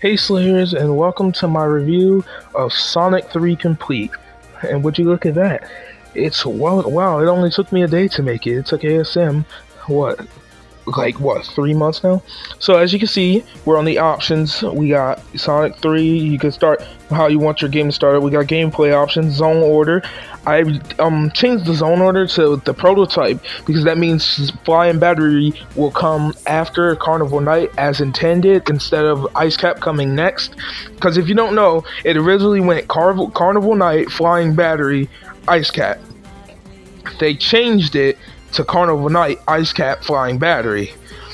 Hey Slayers, and welcome to my review of Sonic 3 Complete. And would you look at that? Wow, it only took me a day to make it. It took ASM, what, 3 months now? So as you can see, we're on the options. We got Sonic 3, you can start how you want your game started. We got gameplay options, zone order. I changed the zone order to the prototype because that means Flying Battery will come after Carnival Night as intended instead of Ice Cap coming next. Because if you don't know, it originally went Carnival Night, Flying Battery, Ice Cap. They changed it to Carnival Night, Ice Cap, Flying Battery.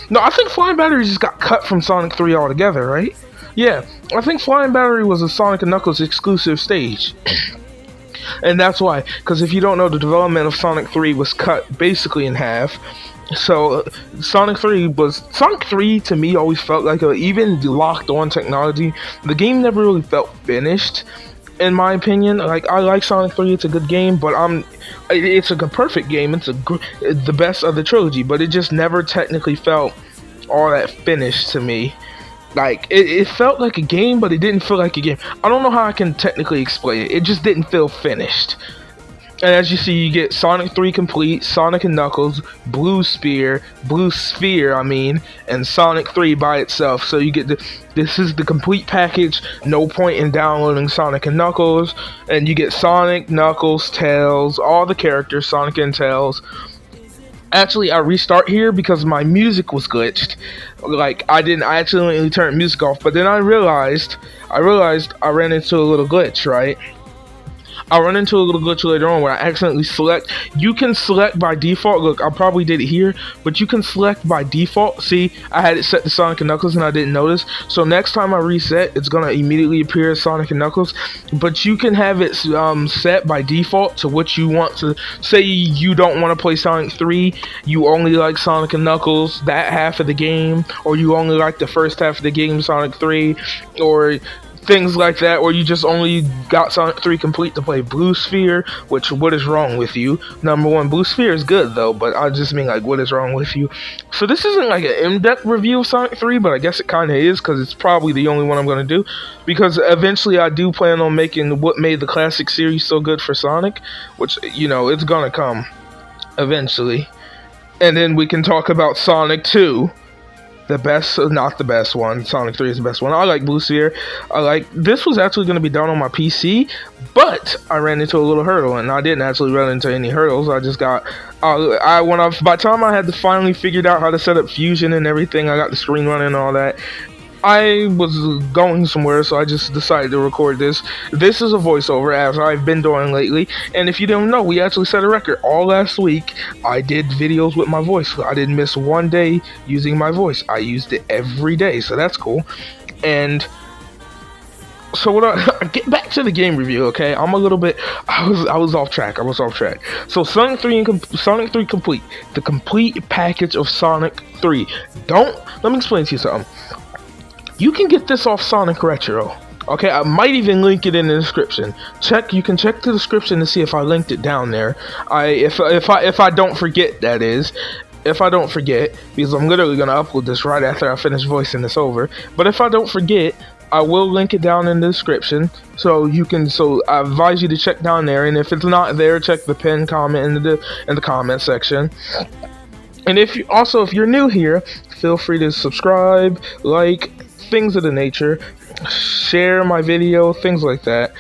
No, I think Flying Battery just got cut from Sonic 3 altogether, right? Yeah, I think Flying Battery was a Sonic & Knuckles exclusive stage. And that's why, because if you don't know, the development of Sonic 3 was cut basically in half. So Sonic 3 to me always felt like even locked on technology, the game never really felt finished. In my opinion, like I like Sonic 3, it's a good game, but it's a perfect game. It's the best of the trilogy, but it just never technically felt all that finished to me. Like it felt like a game, but it didn't feel like a game. I don't know how I can technically explain it. It just didn't feel finished. And as you see, you get Sonic 3 Complete, Sonic & Knuckles, Blue Sphere, and Sonic 3 by itself. So you get this is the complete package. No point in downloading Sonic & Knuckles, and you get Sonic, Knuckles, Tails, all the characters, Sonic and Tails. Actually, I restart here because my music was glitched. Like I accidentally turned music off, but then I realized I ran into a little glitch, right? I run into a little glitch later on where I accidentally select. You can select by default. Look, I probably did it here, but you can select by default. See, I had it set to Sonic & Knuckles and I didn't notice. So next time I reset, it's gonna immediately appear as Sonic & Knuckles. But you can have it set by default to what you want to. Say you don't want to play Sonic 3, you only like Sonic & Knuckles, that half of the game, or you only like the first half of the game, Sonic 3, or things like that, or you just only got Sonic 3 Complete to play Blue Sphere, which, what is wrong with you? Number one, Blue Sphere is good though, but I just mean like, what is wrong with you? So this isn't like an in-depth review of Sonic 3, but I guess it kind of is, because it's probably the only one I'm going to do, because eventually I do plan on making what made the classic series so good for Sonic, which, you know, it's going to come eventually. And then we can talk about Sonic 2. The best, not the best one. Sonic 3 is the best one. I like Blue Sphere. This was actually going to be done on my PC, but I ran into a little hurdle, and I didn't actually run into any hurdles. I just got, by the time I had to finally figured out how to set up Fusion and everything, I got the screen running and all that. I was going somewhere, so I just decided to record this. This is a voiceover, as I've been doing lately, and if you don't know, we actually set a record. All last week, I did videos with my voice. I didn't miss one day using my voice. I used it every day, so that's cool. And so get back to the game review, okay? I was off track. So Sonic 3 Complete, the complete package of Sonic 3. Let me explain to you something. You can get this off Sonic Retro. Okay, I might even link it in the description. You can check the description to see if I linked it down there. If I don't forget, that is. If I don't forget, because I'm literally gonna upload this right after I finish voicing this over. But if I don't forget, I will link it down in the description. So I advise you to check down there, and if it's not there, check the pinned comment in the comment section. And if you're new here, feel free to subscribe, like, things of the nature, share my video, things like that.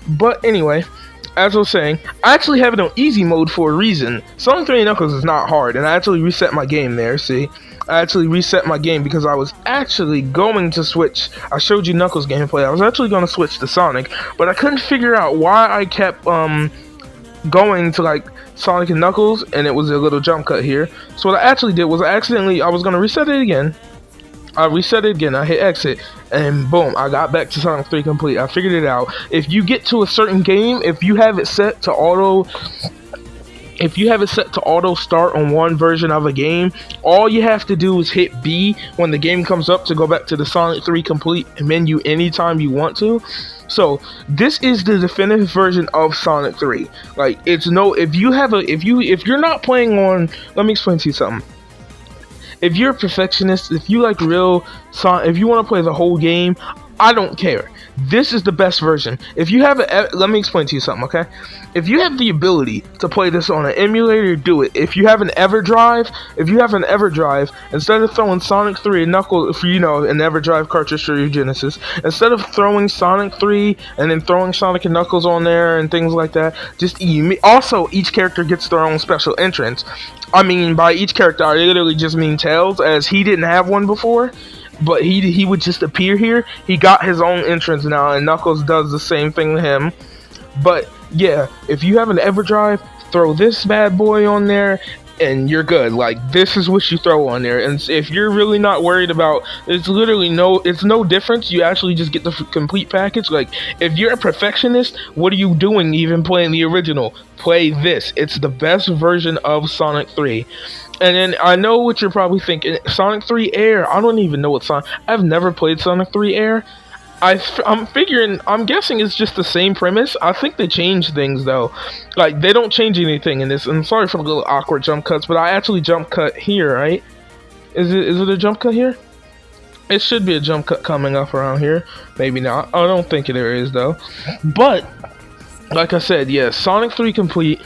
But anyway, as I was saying, I actually have it on easy mode for a reason. Sonic 3 & Knuckles is not hard, and I actually reset my game there, see? I actually reset my game because I was actually going to switch. I showed you Knuckles gameplay. I was actually going to switch to Sonic, but I couldn't figure out why I kept going to like Sonic & Knuckles, and it was a little jump cut here. So what I actually did was I was going to reset it again. I reset it again, I hit exit, and boom, I got back to Sonic 3 Complete. I figured it out. If you get to a certain game, if you have it set to auto start on one version of a game, all you have to do is hit B when the game comes up to go back to the Sonic 3 Complete menu anytime you want to. So this is the definitive version of Sonic 3. Like, if you're not playing on, let me explain to you something. If you're a perfectionist, if you like if you want to play the whole game, I don't care. This is the best version. If you have let me explain to you something, okay? If you have the ability to play this on an emulator, do it. If you have an EverDrive, instead of throwing Sonic 3 and Knuckles, an EverDrive cartridge for your Genesis, instead of throwing Sonic 3 and then throwing Sonic and Knuckles on there and things like that, also each character gets their own special entrance. I mean, by each character, I literally just mean Tails, as he didn't have one before. But he would just appear here. He got his own entrance now, and Knuckles does the same thing to him. But yeah, if you have an EverDrive, throw this bad boy on there, and you're good. Like, this is what you throw on there. And if you're really not worried about, it's no difference. You actually just get the complete package. Like, if you're a perfectionist, what are you doing even playing the original? Play this. It's the best version of Sonic 3. And then I know what you're probably thinking. Sonic 3 Air. I don't even know what Sonic. I've never played Sonic 3 Air. I'm guessing it's just the same premise. I think they changed things though. Like, they don't change anything in this. And sorry for the little awkward jump cuts, but I actually jump cut here, right? Is it a jump cut here? It should be a jump cut coming up around here. Maybe not. I don't think there is though. But like I said, yeah, Sonic 3 Complete.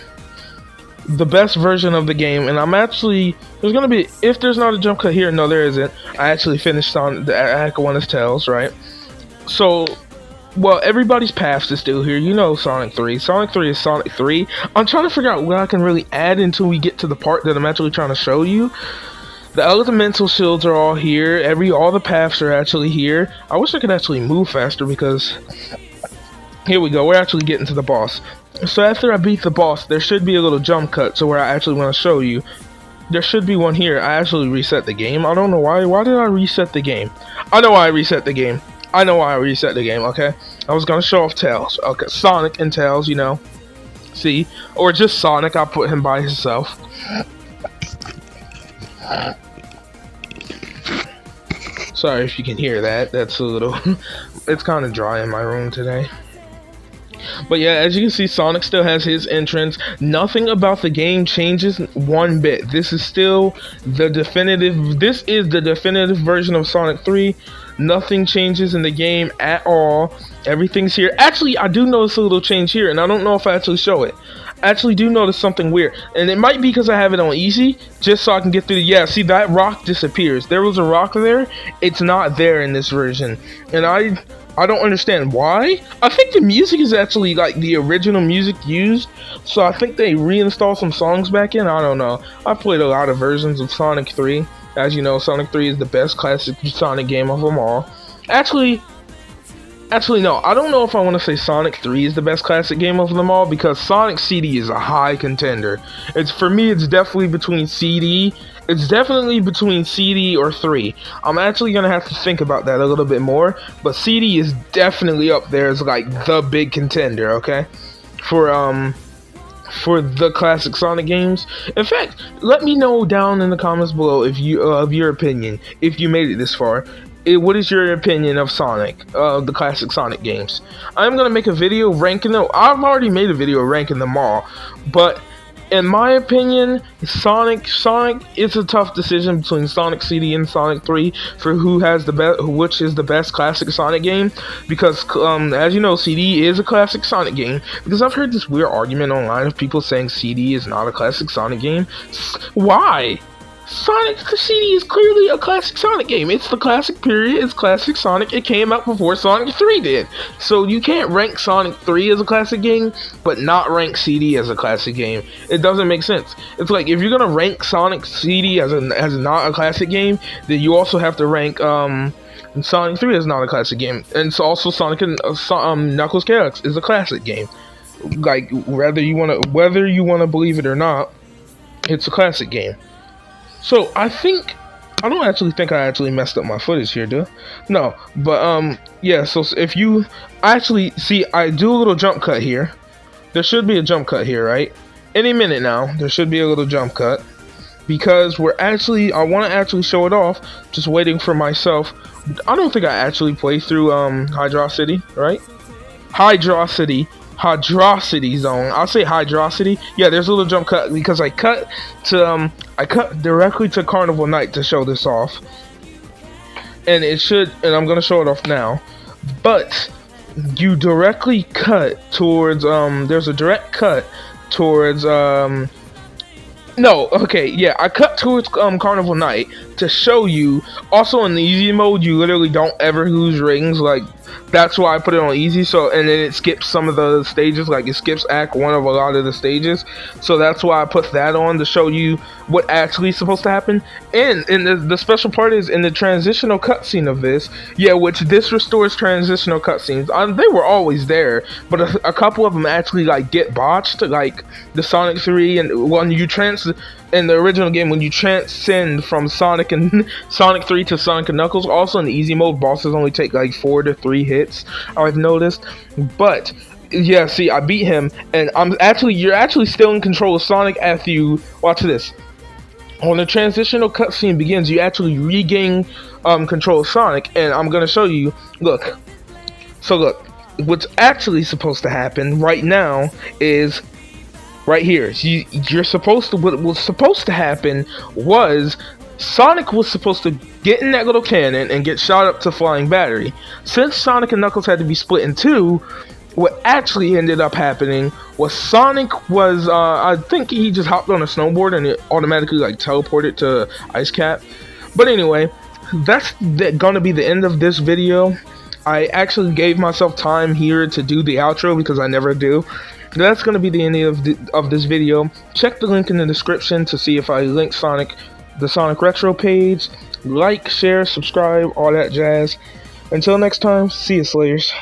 The best version of the game, and there's gonna be, if there's not a jump cut here, no there isn't. I actually finished on the Aquana's Tails, right? So, well, everybody's past is still here. You know Sonic 3. Sonic 3 is Sonic 3. I'm trying to figure out what I can really add until we get to the part that I'm actually trying to show you. The elemental shields are all here. All the paths are actually here. I wish I could actually move faster because here we go. We're actually getting to the boss. So after I beat the boss, there should be a little jump cut to where I actually want to show you. There should be one here. I actually reset the game. I don't know why. Why did I reset the game? I know why I reset the game. Okay? I was going to show off Tails. Okay, Sonic and Tails, See? Or just Sonic. I put him by himself. Sorry if you can hear that. That's a little... It's kind of dry in my room today. But yeah, as you can see, Sonic still has his entrance. Nothing about the game changes one bit. This is the definitive version of Sonic 3. Nothing changes in the game at all. Everything's here. Actually, I do notice a little change here, and I don't know if I actually show it. I actually do notice something weird, and it might be because I have it on easy, just so I can get through see, that rock disappears. There was a rock there. It's not there in this version, and I don't understand why. I think the music is actually like the original music used, so I think they reinstalled some songs back in. I don't know. I played a lot of versions of Sonic 3. As you know, Sonic 3 is the best classic Sonic game of them all. Actually, no. I don't know if I want to say Sonic 3 is the best classic game of them all, because Sonic CD is a high contender. For me, it's definitely between CD. It's definitely between CD or 3. I'm actually going to have to think about that a little bit more. But CD is definitely up there as like the big contender, okay? For the classic Sonic games. In fact, let me know down in the comments below if of your opinion, if you made it this far. What is your opinion of Sonic, the classic Sonic games? I'm going to make a video ranking them. I've already made a video ranking them all. But in my opinion, Sonic is a tough decision between Sonic CD and Sonic 3 for which is the best classic Sonic game, because as you know, CD is a classic Sonic game, because I've heard this weird argument online of people saying CD is not a classic Sonic game. Why? Sonic CD is clearly a classic Sonic game. It's the classic period. It's classic Sonic. It came out before Sonic 3 did. So you can't rank Sonic 3 as a classic game, but not rank CD as a classic game. It doesn't make sense. It's like, if you're gonna rank Sonic CD as not a classic game, then you also have to rank Sonic 3 as not a classic game. And it's also Sonic and Knuckles Chaos is a classic game. Like, whether you wanna believe it or not, it's a classic game. So I don't actually think I actually messed up my footage here, do I? No, but yeah. So if you actually see, I do a little jump cut here. There should be a jump cut here, right? Any minute now, there should be a little jump cut, because I want to actually show it off. Just waiting for myself. I don't think I actually played through Hydrocity, right? Hydrocity Zone. I'll say Hydrocity. Yeah, there's a little jump cut because I cut directly to Carnival Night to show this off, and I'm gonna show it off now. but you directly cut towards there's a direct cut towards no, okay, yeah, I cut towards Carnival Night to show you. Also in the easy mode, you literally don't ever lose rings. Like, that's why I put it on easy. So, and then it skips some of the stages. Like, it skips Act 1 of a lot of the stages. So that's why I put that on to show you what actually is supposed to happen. And the special part is in the transitional cutscene of this, yeah, which this restores transitional cutscenes. They were always there, but a couple of them actually like get botched. Like the Sonic 3 and when you in the original game, when you transcend from Sonic 3 to Sonic and Knuckles, also in the easy mode, bosses only take like 4 to 3 hits, I've noticed. But yeah, see, I beat him, and you're actually still in control of Sonic after you watch this. When the transitional cutscene begins, you actually regain control of Sonic, and I'm gonna show you. Look, what's actually supposed to happen right now is right here. What was supposed to happen was Sonic was supposed to get in that little cannon and get shot up to flying battery. Since Sonic and Knuckles had to be split in two, what actually ended up happening was Sonic was I think he just hopped on a snowboard and it automatically like teleported to Ice Cap. But anyway, that's gonna be the end of this video. I actually gave myself time here to do the outro because I never do. That's going to be the end of this video. Check the link in the description to see if I link the Sonic Retro page. Like, share, subscribe, all that jazz. Until next time, see you, Slayers.